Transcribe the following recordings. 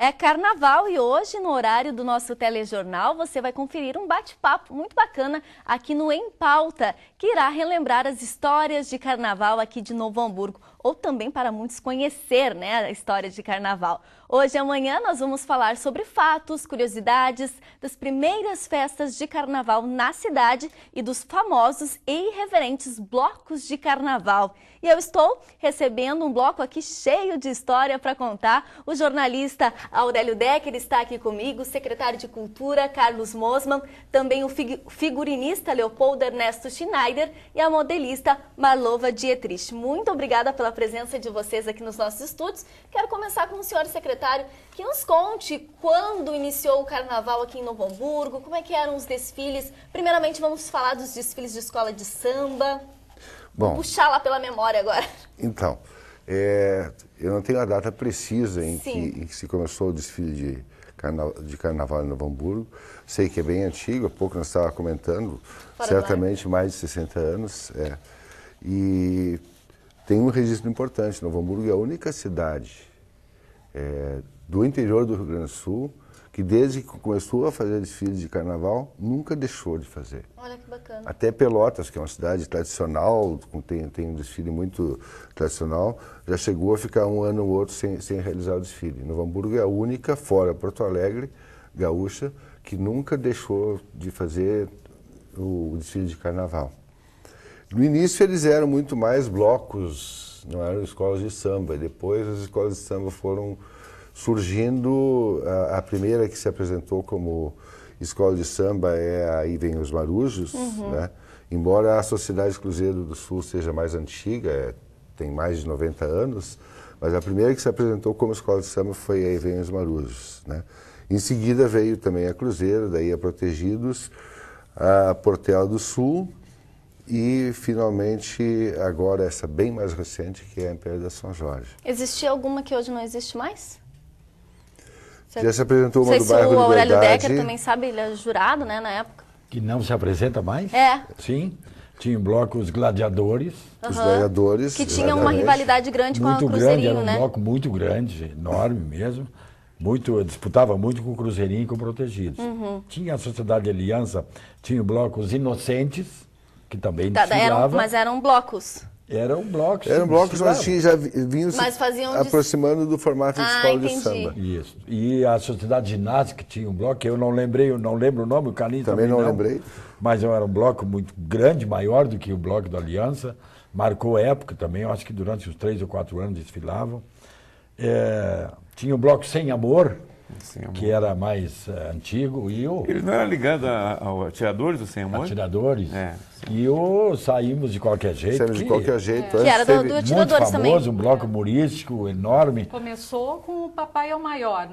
É carnaval e hoje, no horário do nosso telejornal, você vai conferir um bate-papo muito bacana aqui no Em Pauta, que irá relembrar as histórias de carnaval aqui de Novo Hamburgo, ou também para muitos conhecer, a história de carnaval. Hoje e amanhã nós vamos falar sobre fatos, curiosidades das primeiras festas de carnaval na cidade e dos famosos e irreverentes blocos de carnaval. E eu estou recebendo um bloco aqui cheio de história para contar. O jornalista Aurélio Decker está aqui comigo, o secretário de Cultura Carlos Mosman, também o figurinista Leopoldo Ernesto Schneider e a modelista Marlova Dietrich. Muito obrigada pela presença de vocês aqui nos nossos estúdios. Quero começar com o senhor secretário, que nos conte quando iniciou o carnaval aqui em Novo Hamburgo, como é que eram os desfiles. Primeiramente vamos falar dos desfiles de escola de samba. Vou puxar lá pela memória agora. Então, eu não tenho a data precisa em que se começou o desfile de carnaval em Novo Hamburgo. Sei que é bem antigo, há pouco nós estávamos comentando, certamente mais de 60 anos. E tem um registro importante. Novo Hamburgo é a única cidade do interior do Rio Grande do Sul que desde que começou a fazer desfile de carnaval, nunca deixou de fazer. Olha que bacana. Até Pelotas, que é uma cidade tradicional, tem um desfile muito tradicional, já chegou a ficar um ano ou outro sem realizar o desfile. Novo Hamburgo é a única, fora Porto Alegre, gaúcha, que nunca deixou de fazer o desfile de carnaval. No início eles eram muito mais blocos, não eram escolas de samba. Depois as escolas de samba foram surgindo. A primeira que se apresentou como escola de samba é Aí Vem os Marujos, Embora a Sociedade Cruzeiro do Sul seja mais antiga, tem mais de 90 anos, mas a primeira que se apresentou como escola de samba foi Aí Vem os Marujos, Em seguida veio também a Cruzeiro, daí a Protegidos, a Portela do Sul e, finalmente, agora essa bem mais recente, que é a Império da São Jorge. Existia alguma que hoje não existe mais? Já se apresentou uma do bairro Liberdade. O Aurélio Liberdade. Decker também sabe, ele é jurado, na época. Que não se apresenta mais? É. Sim. Tinha um bloco Os Gladiadores. Os Gladiadores. Que tinha uma rivalidade grande com a Cruzeirinho, era um bloco muito grande, enorme mesmo. Disputava muito com o Cruzeirinho e com o Protegidos. Tinha a Sociedade Aliança, tinha o bloco Os Inocentes, que também desfilava. Mas eram blocos. Eram blocos. Eram blocos, mas já vinham se aproximando do formato de escola de samba. Isso. E a Sociedade Ginástica tinha um bloco, que eu não lembro o nome, o Carlinhos também não lembrei. Mas era um bloco muito grande, maior do que o bloco da Aliança. Marcou época também, eu acho que durante os 3 ou 4 anos desfilavam. Tinha o bloco Sem Amor, que era mais antigo. Ele não era ligado ao Atiradores, do Sem Amor? Atiradores. E Saímos de Qualquer Jeito. Saímos de Qualquer Jeito. Que era do Atiradores também. Muito famoso, um bloco humorístico enorme. Começou com o Papai é o Maior,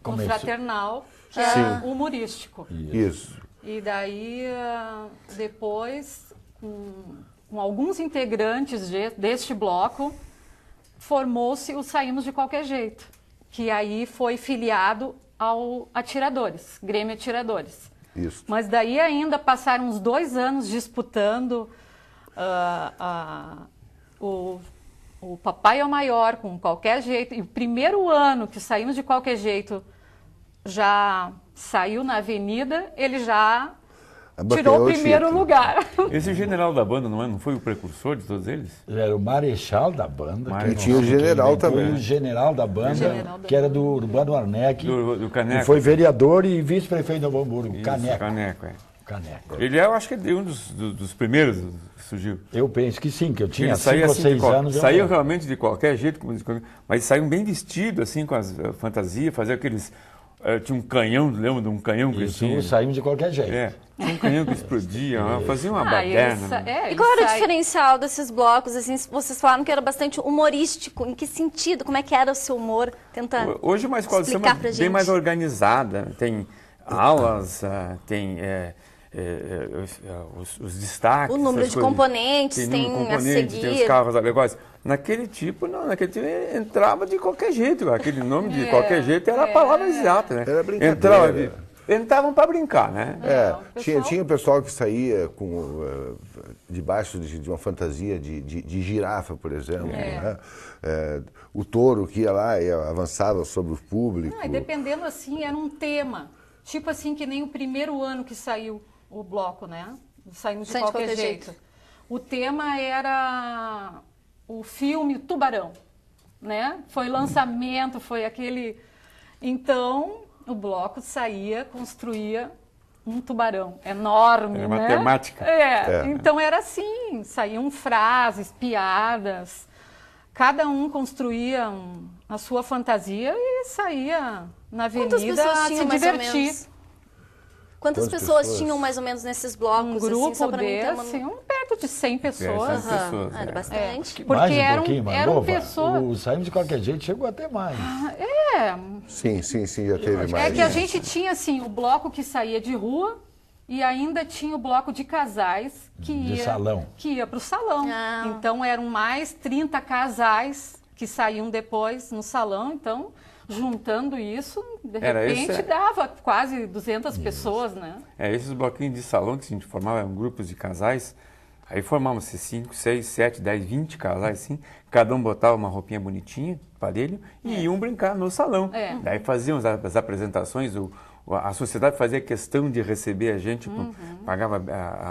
Com o Fraternal, que era humorístico. Isso. E daí, depois, com alguns integrantes deste bloco, formou-se o Saímos de Qualquer Jeito, que aí foi filiado ao Atiradores, Grêmio Atiradores. Isso. Mas daí ainda passaram uns 2 anos disputando o Papai é o Maior com Qualquer Jeito. E o primeiro ano que Saímos de Qualquer Jeito já saiu na avenida, ele já tirou o primeiro lugar. Esse general da banda não foi o precursor de todos eles? Era o marechal da banda. E tinha o general também. O general da banda, que era do Urbano Arneck. Do Caneco. Que foi vereador e vice-prefeito de Novo Hamburgo. Caneco. Ele eu acho que é um dos primeiros que surgiu. Eu penso que sim, que eu tinha 5 ou 6 anos. Saiu realmente de qualquer jeito, mas saíam bem vestidos, assim, com as fantasias, faziam aqueles... tinha um canhão, lembra de um canhão que tinha? Saímos de qualquer jeito. Tinha um canhão que explodia, fazia uma baderna. E qual era o diferencial desses blocos? Assim, vocês falaram que era bastante humorístico. Em que sentido? Como é que era o seu humor? Tenta Hoje uma escola de samba é bem mais organizada. Tem aulas, tem os destaques. O número de componentes, tem a seguir. Tem os carros alegóricos. Naquele tipo entrava de qualquer jeito. Aquele nome de qualquer jeito era a palavra exata, Era brincadeira. entravam para brincar, né? Tinha o pessoal que saía debaixo de uma fantasia de girafa, por exemplo. Né? O touro que ia lá e avançava sobre o público. E dependendo assim, era um tema. Tipo assim, que nem o primeiro ano que saiu o bloco, né? Saímos de qualquer jeito. O tema era o filme Tubarão, né? Foi lançamento, foi aquele... Então, o bloco saía, construía um tubarão enorme, era né? matemática. Então era assim, saíam frases, piadas, cada um construía a sua fantasia e saía na avenida a se divertir. Quantas pessoas tinham mais ou menos nesses blocos? Um grupo assim, desse, perto de 100 pessoas. 100 pessoas, Era bastante. Porque mais eram pessoas... O Saímos de Qualquer Jeito chegou até mais. Sim, já teve mais. É que a gente tinha, assim, o bloco que saía de rua e ainda tinha o bloco de casais que ia para o salão. Então, eram mais 30 casais que saíam depois no salão, então... Juntando isso, de repente dava quase 200 pessoas, né? Esses bloquinhos de salão que a gente formava, eram grupos de casais, aí formavam-se 5, 6, 7, 10, 20 casais, assim, cada um botava uma roupinha bonitinha, parelho, e iam brincar no salão. Daí faziam as apresentações, a sociedade fazia questão de receber a gente, pagava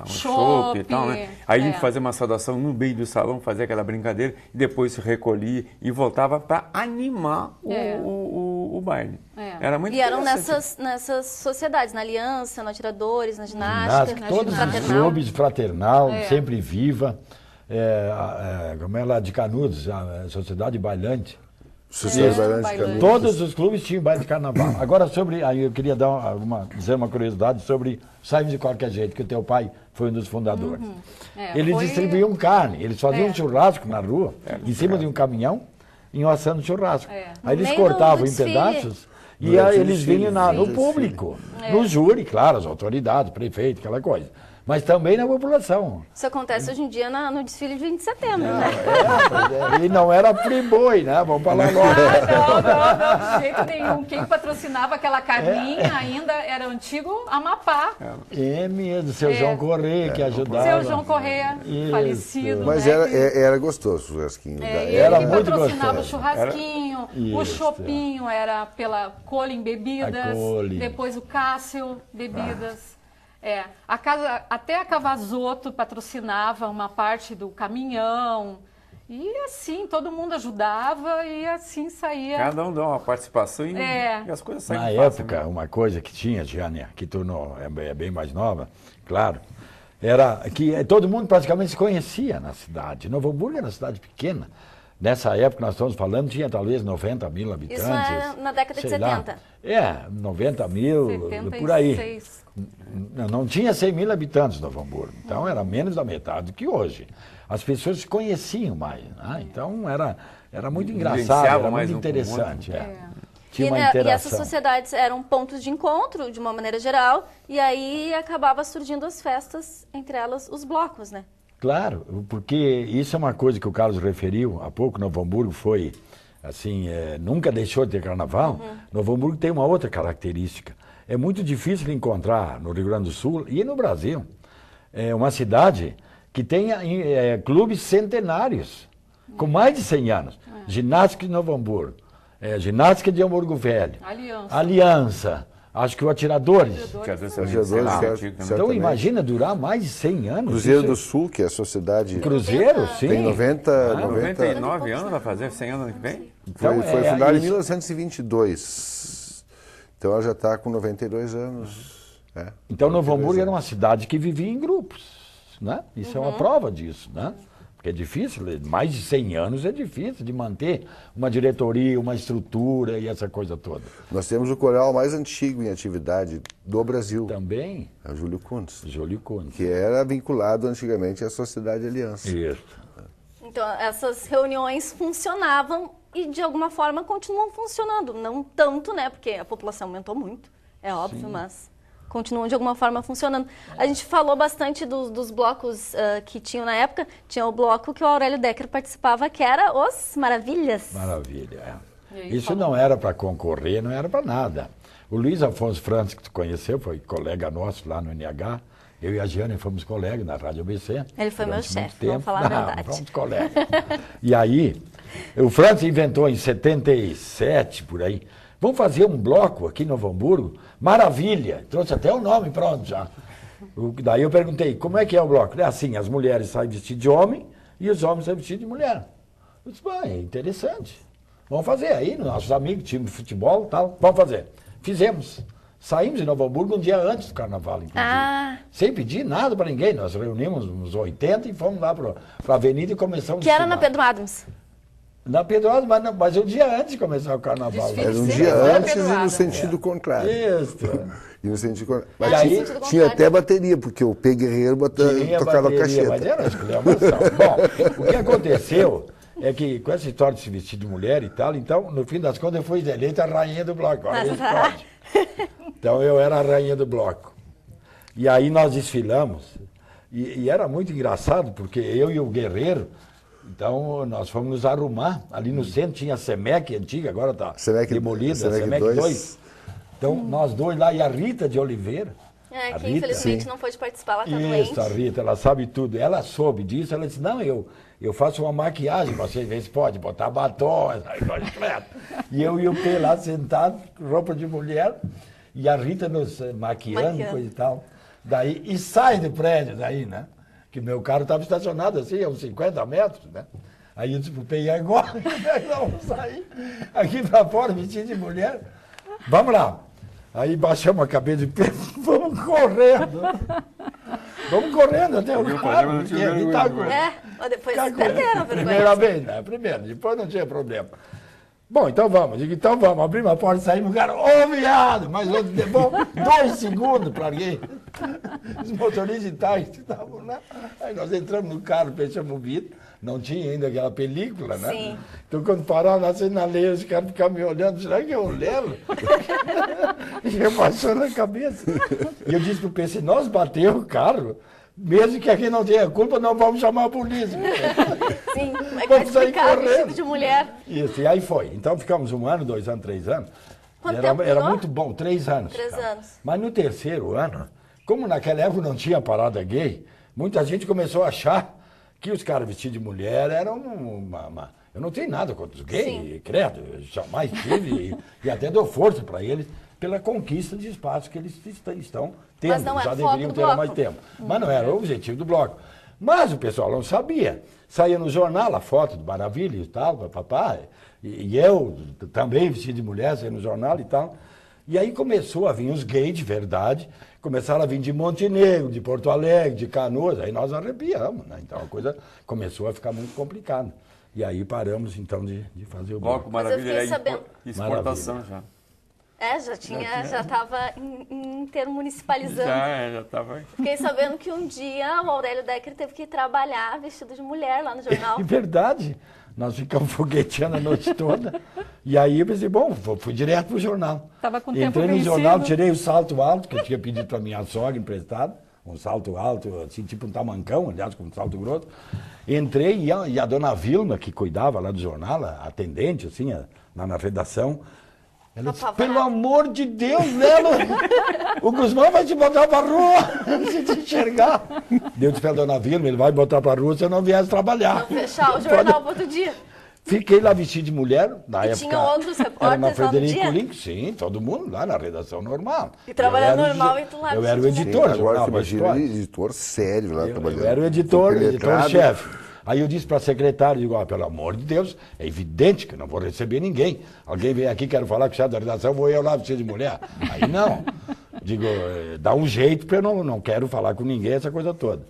um chopp e tal, né? Aí a gente fazia uma saudação no meio do salão, fazia aquela brincadeira, e depois se recolhia e voltava para animar o baile. Era muito interessante. Eram nessas sociedades, na Aliança, no Atiradores, na Ginástica, todos os clubes, Fraternal, Sempre Viva, como é lá de Canudos, a Sociedade Bailante. Todos os clubes tinham baile de carnaval. Agora, aí eu queria dizer uma curiosidade sobre Saímos de Qualquer Jeito, que o teu pai foi um dos fundadores. Eles distribuíam carne, eles faziam um churrasco na rua, em cima de um caminhão, assando churrasco. Aí eles cortavam em pedaços e eles vinham no público, no júri, claro, as autoridades, prefeito, aquela coisa. Mas também na população. Isso acontece hoje em dia no desfile de 20 de setembro, né? E não era friboi, né? Vamos falar logo. Não, de jeito nenhum. Quem patrocinava aquela carninha ainda era o antigo Amapá. Do seu João Correia, que ajudava. Seu João Correia, falecido. Mas era gostoso o churrasquinho. Era muito gostoso. Patrocinava o churrasquinho, o chopinho era pela Colin Bebidas, depois o Cássio Bebidas. Até a Cavazoto patrocinava uma parte do caminhão. E assim, todo mundo ajudava e assim saía. Cada um dá uma participação e as coisas saíam fácil. Na época, uma coisa que tinha, Jânia, que tornou, é bem mais nova, claro, era que todo mundo praticamente se conhecia na cidade. Novo Hamburgo era uma cidade pequena. Nessa época, nós estamos falando, tinha talvez 90 mil habitantes. Isso era na década de 70. 90 mil, 76. Por aí. Não tinha 100 mil habitantes Novo Hamburgo, então era menos da metade que hoje. As pessoas se conheciam mais, né? Então era muito engraçado, era muito interessante. Tinha uma interação. E essas sociedades eram pontos de encontro, de uma maneira geral, e aí acabava surgindo as festas, entre elas os blocos, né? Claro, porque isso é uma coisa que o Carlos referiu há pouco. Novo Hamburgo foi, assim, nunca deixou de ter carnaval. Novo Hamburgo tem uma outra característica. É muito difícil de encontrar no Rio Grande do Sul e no Brasil. É uma cidade que tem clubes centenários, com mais de 100 anos. Ginástica de Novo Hamburgo, Ginástica de Hamburgo Velho, Aliança. Acho que o Atiradores. Então imagina durar mais de 100 anos. Cruzeiro do Sul, que é a sociedade... Cruzeiro, sim. Tem 99 anos, vai fazer 100 anos que vem. Foi fundada em 1922. Então ela já está com 92 anos. Então Novo Hamburgo era uma cidade que vivia em grupos. Né? Isso é uma prova disso, né? Porque é difícil, mais de 100 anos é difícil de manter uma diretoria, uma estrutura e essa coisa toda. Nós temos o coral mais antigo em atividade do Brasil. Também. É o Júlio Kunz. Júlio Kunz. Que era vinculado antigamente à Sociedade Aliança. Isso. Então, essas reuniões funcionavam e de alguma forma continuam funcionando. Não tanto, né? Porque a população aumentou muito, é óbvio, mas... continuam de alguma forma funcionando. A gente falou bastante dos blocos que tinham na época. Tinha o bloco que o Aurélio Decker participava, que era os Maravilhas. Maravilha, Isso não era para concorrer, não era para nada. O Luiz Afonso Francis, que tu conheceu, foi colega nosso lá no NH. Eu e a Giane fomos colegas na Rádio ABC. Ele foi meu chefe, vamos falar a verdade. Fomos colegas. E aí, o Francis inventou em 77, por aí, vamos fazer um bloco aqui em Novo Hamburgo, Maravilha. Trouxe até o nome pronto já. Daí eu perguntei, como é que é o bloco? É assim, as mulheres saem vestidas de homem e os homens saem vestidos de mulher. Eu disse, é interessante. Vamos fazer aí, nossos amigos, time de futebol e tal, vamos fazer. Fizemos. Saímos em Novo Hamburgo um dia antes do carnaval, inclusive. Sem pedir nada para ninguém. Nós reunimos uns 80 e fomos lá para a avenida e começamos. Que era na Pedro Adams. Na Pedro Adams, mas um dia antes de começar o carnaval. Era um dia antes e no sentido contrário. Isso. E no sentido contrário. Mas tinha até bateria, porque o P. Guerreiro tocava a cacheta. Mas era exclamação. Bom, o que aconteceu é que com essa história de se vestir de mulher e tal, então, no fim das contas, eu fui eleita a rainha do bloco. Olha esse pode. Então eu era a rainha do bloco. E aí nós desfilamos. E era muito engraçado, porque eu e o Guerreiro, então nós fomos nos arrumar. Ali no centro tinha a SEMEC antiga, agora está demolida, a SEMEC 2. Então nós dois lá, e a Rita de Oliveira. Que Rita, infelizmente não pôde participar, ela está doente. Isso, a Rita, ela sabe tudo. Ela soube disso, ela disse, não, eu faço uma maquiagem, vocês vê se pode botar batom, e eu e o P lá sentado, roupa de mulher, e a Rita nos maquiando, coisa e tal. Daí, e sai do prédio daí, né? Que meu carro estava estacionado assim, a uns 50 metros, né? Aí eu disse pro P, e agora? Vamos sair aqui para fora, vestido de mulher. Vamos lá. Aí baixamos a cabeça de P, vamos correndo. Vamos correndo até o carro, porque ele tá com... mas depois perderam a Primeira vez, né? Primeiro, depois não tinha problema. Bom, então vamos. Digo, então vamos. Abrimos a porta, saímos, o cara, viado! Mas outro levou 2 segundos para alguém. Os motoristas de táxi estavam lá. Aí nós entramos no carro, fechamos o vidro. Não tinha ainda aquela película, né? Sim. Então quando pararam na sinaleira, os caras ficavam me olhando, será que eu levo? E eu passou na cabeça. E eu disse pro P, se nós bater o carro, mesmo que aqui não tenha culpa, não vamos chamar a polícia. Sim, vai explicar vestido de mulher. Isso, e aí foi. Então ficamos 1 ano, 2 anos, 3 anos. Quanto tempo era muito bom, 3 anos. 3 anos. Mas no 3º ano, como naquela época não tinha parada gay, muita gente começou a achar que os caras vestidos de mulher eram uma... Eu não tenho nada contra os gays, credo, eu jamais tive, e até dou força para eles pela conquista de espaço que eles estão tendo. Mas não já deveriam ter há mais tempo. Mas não era o objetivo do bloco. Mas o pessoal não sabia. Saía no jornal a foto do Maravilha e tal, papai, e eu também vestido de mulher, saía no jornal e tal. E aí começou a vir os gays de verdade, começaram a vir de Montenegro, de Porto Alegre, de Canoas, aí nós arrepiamos, né? Então a coisa começou a ficar muito complicada. E aí paramos então de fazer o bloco. Maravilha, era exportação já. Já estava intermunicipalizando. Já estava. Fiquei sabendo que um dia o Aurélio Decker teve que trabalhar vestido de mulher lá no jornal. É verdade. Nós ficamos fogueteando a noite toda. E aí eu pensei, bom, fui direto pro jornal. Estava com tempo Entrei no vencido. jornal, tirei o salto alto, que eu tinha pedido para minha sogra emprestado. Um salto alto, assim, tipo um tamancão, aliás, com um salto grosso. Entrei e a dona Vilma, que cuidava lá do jornal, a atendente, assim, lá na redação, ela disse, pelo amor de Deus, Lelo, o Guzmão vai te botar pra rua, se te enxergar. Eu disse pra dona Vilma, ele vai botar pra rua se eu não viesse trabalhar. Não fechar o jornal pro outro dia. Fiquei lá vestido de mulher, na época. Tinha outros repórteres era na lá no Frederico dia? Link, sim, todo mundo lá na redação normal. E trabalhando normal e tu lá. Eu era o editor. Sim, agora você imagina o editor sério lá trabalhando. Eu era o editor-chefe. Aí eu disse para a secretária, digo, pelo amor de Deus, é evidente que eu não vou receber ninguém. Alguém vem aqui, quero falar com o chefe da redação, vou eu lá vestido de mulher. Aí não. Digo, dá um jeito, porque eu não quero falar com ninguém, essa coisa toda.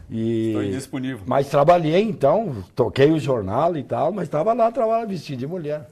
Estou indisponível. Mas trabalhei, então, toquei o jornal e tal, mas estava lá trabalhando vestido de mulher.